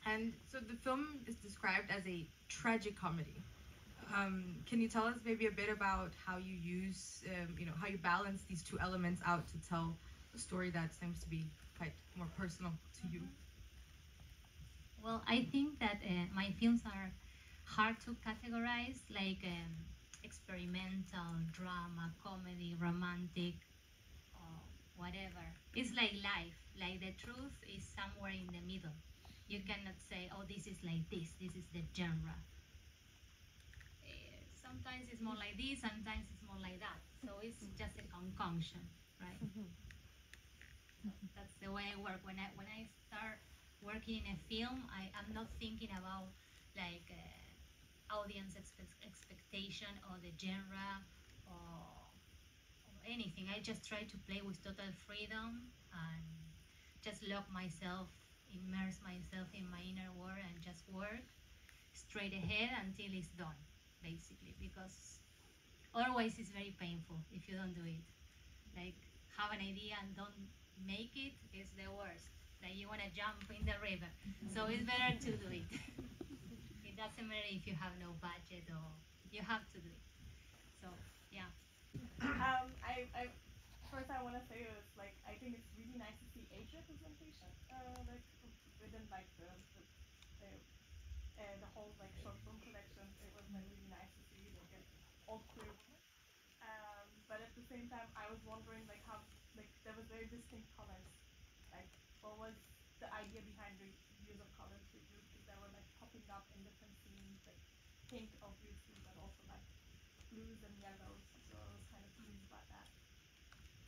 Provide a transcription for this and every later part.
And so the film is described as a tragic comedy. Can you tell us maybe a bit about how you use, how you balance these two elements out to tell a story that seems to be quite more personal to you? Well, I think that my films are hard to categorize, like experimental, drama, comedy, romantic, whatever. It's like life. Like the truth is somewhere in the middle. You cannot say, oh, this is like this is the genre. Sometimes it's more like this, sometimes it's more like that. So it's just a concoction, right? That's the way I work. When I start working in a film, I'm not thinking about like audience expectation or the genre or anything. I just try to play with total freedom and just lock myself, immerse myself in my inner world and just work straight ahead until it's done, basically, because otherwise it's very painful if you don't do it. Like, have an idea and don't make it is the worst. Like, you want to jump in the river. So it's better to do it. It doesn't matter if you have no budget or you have to do it. So, yeah. First I want to say is like I think it's really nice to see age representation, like within like the whole like short film collection. It was like really nice to see like an all queer woman. But at the same time, I was wondering like how like there was very distinct colors. Like what was the idea behind the use of colors for you? Because they were like popping up in different scenes, like pink obviously, but also like blues and yellows. So I was kind of curious about that.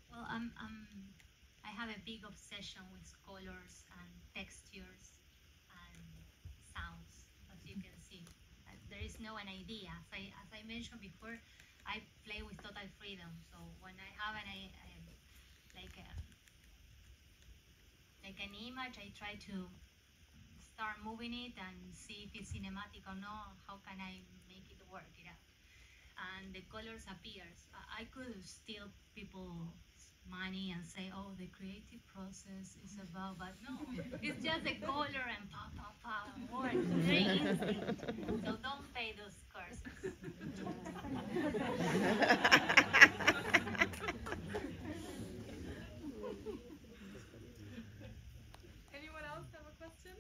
Well, I have a big obsession with colors and textures and sounds, as you can see. There is no an idea. As I mentioned before, I play with total freedom. So when I have like an image, I try to start moving it and see if it's cinematic or not. How can I make it work it out? And the colors appears. I could steal people's money and say, oh, the creative process is about, but no, it's just a color and pa pa pa work. Very instinct. So don't pay those courses. Anyone else have a question?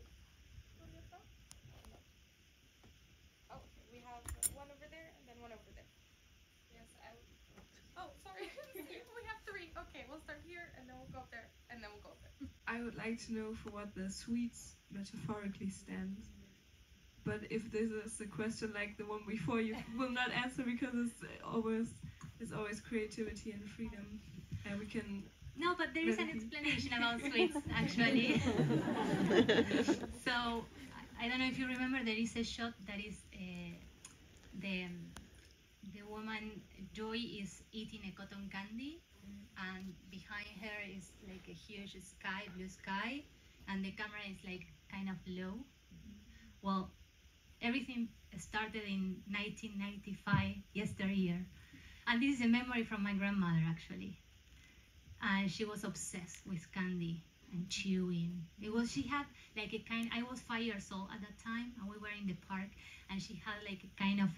Oh, okay. We have one over there and then one over there. Yes, oh, sorry. We have three. Okay, we'll start here and then we'll go up there and then we'll go up there. I would like to know for what the sweets metaphorically stands. But if this is a question like the one before, you will not answer because it's always creativity and freedom, and we can. No, but there is an explanation about sweets, actually. So, I don't know if you remember, there is a shot that is the woman, Joy, is eating a cotton candy, and behind her is like a huge sky, blue sky, and the camera is like kind of low. Well, everything started in 1995, yesteryear. And this is a memory from my grandmother, actually. And she was obsessed with candy and chewing. She had like a kind, I was 5 years old at that time, and we were in the park, and she had like a kind of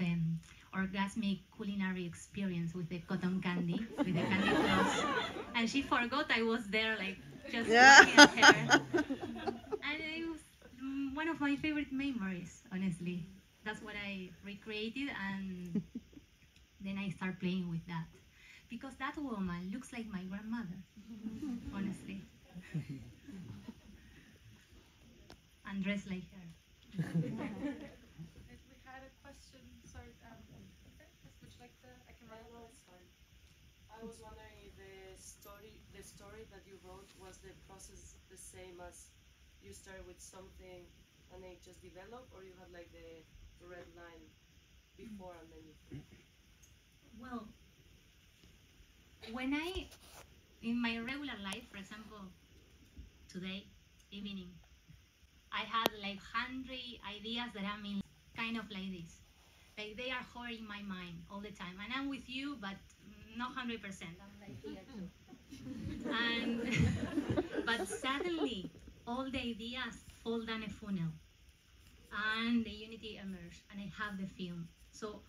orgasmic culinary experience with the cotton candy, with the candy floss. And she forgot I was there, like, just looking at her. And it was one of my favorite memories, honestly. That's what I recreated, and then I start playing with that. Because that woman looks like my grandmother, honestly. And dressed like her. We had a question, sorry, would you like to, I can write no, it's fine. I was wondering if the story that you wrote, was the process the same as you started with something and it just developed, or you had like the red line before and then you... Well, when in my regular life, for example, today, evening, I had like 100 ideas that I'm in kind of like this. Like they are hovering in my mind all the time. And I'm with you, but not 100%. I'm like here too. And, but suddenly, all the ideas fall down a funnel, and the unity emerged, and I have the film. So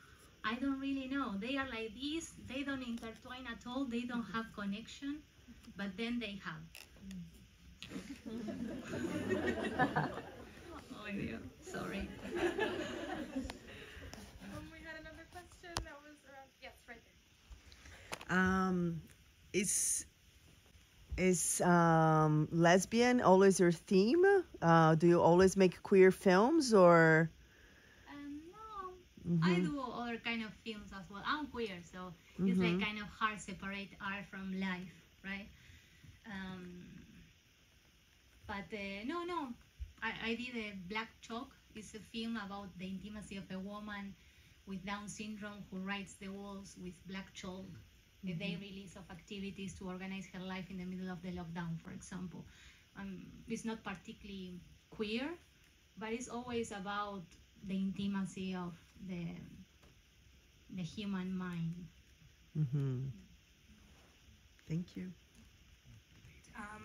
I don't really know. They are like this. They don't intertwine at all. They don't have connection, but then they have. Oh yeah, sorry. We had another question that was around. Yes, right there. Is lesbian always your theme? Do you always make queer films, or? No, Mm-hmm. I do other kind of films as well. I'm queer, so it's like kind of hard to separate art from life, right? But no, I did a Black Chalk. It's a film about the intimacy of a woman with Down syndrome who writes the walls with black chalk. A day release of activities to organize her life in the middle of the lockdown, for example. It's not particularly queer, but it's always about the intimacy of the human mind. Thank you.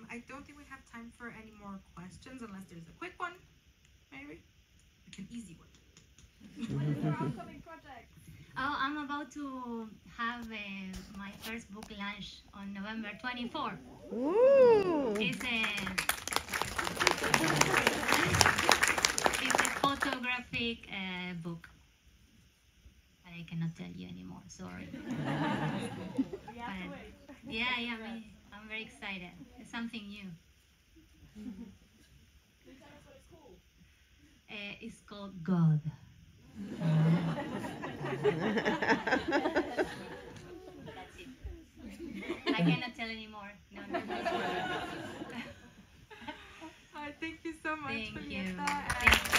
I don't think we have time for any more questions unless there's a quick one, maybe? Like an easy one. What is your upcoming project? Oh, I'm about to have my first book launch on November 24th. Ooh. It's a photographic book. But I cannot tell you anymore, sorry. We have to wait. Yeah, I'm very excited. It's something new. Can you tell us what it's called? It's called God. That's it. I cannot tell anymore. No. Thank you so much, Thank you. Julieta. Thank you.